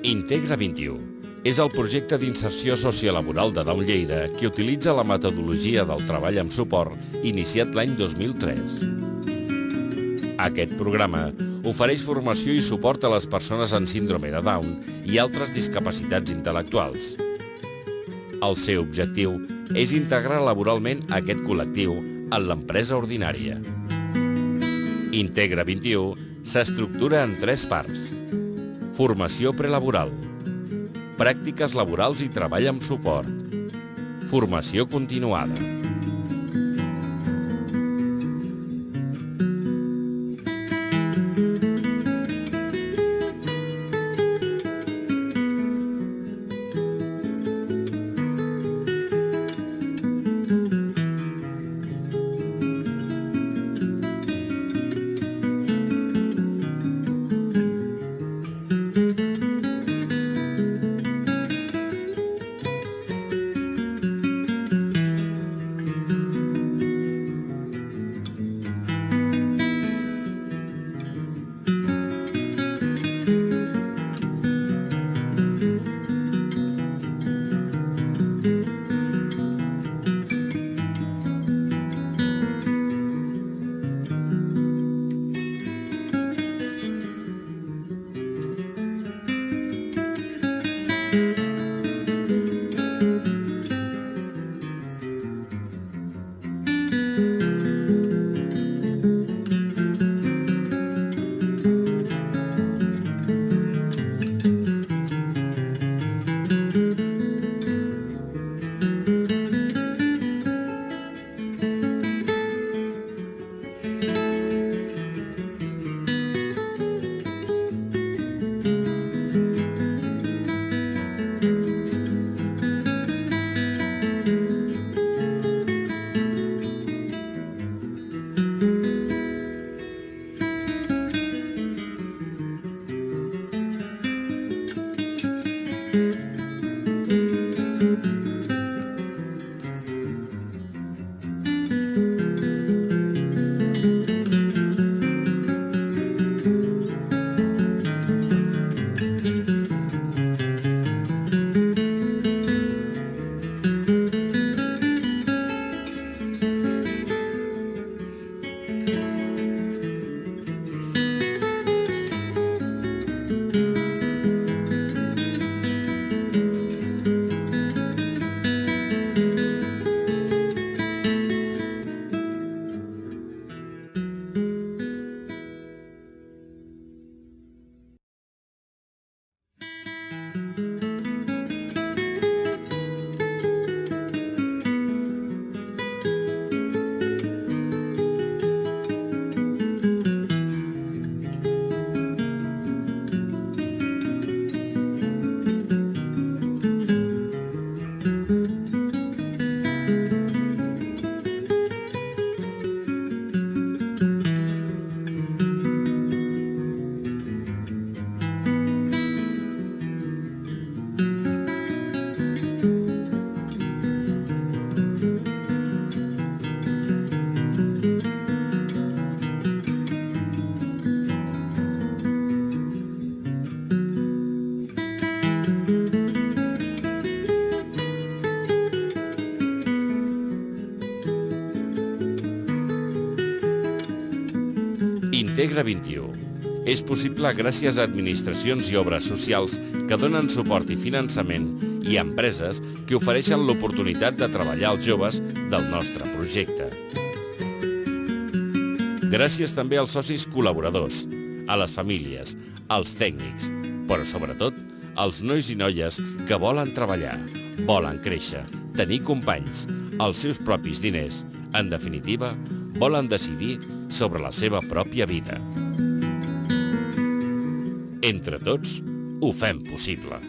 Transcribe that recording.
Integra 21 és el projecte d'inserció sociolaboral de Down Lleida que utilitza la metodologia del treball amb suport iniciat l'any 2003. Aquest programa ofereix formació i suport a les persones amb síndrome de Down i altres discapacitats intel·lectuals. El seu objectiu és integrar laboralment aquest col·lectiu en l'empresa ordinària. Integra 21 s'estructura en 3 parts. Formació prelaboral, pràctiques laborals i treball amb suport, formació continuada. Integra 21 és possible gràcies a administracions i obres socials que donen suport i finançament i a empreses que ofereixen l'oportunitat de treballar als joves del nostre projecte. Gràcies també als socis col·laboradors, a les famílies, als tècnics, però sobretot als nois i noies que volen treballar, volen créixer, tenir companys, els seus propis diners, en definitiva, volen decidir sobre la seva pròpia vida. Entre tots, ho fem possible.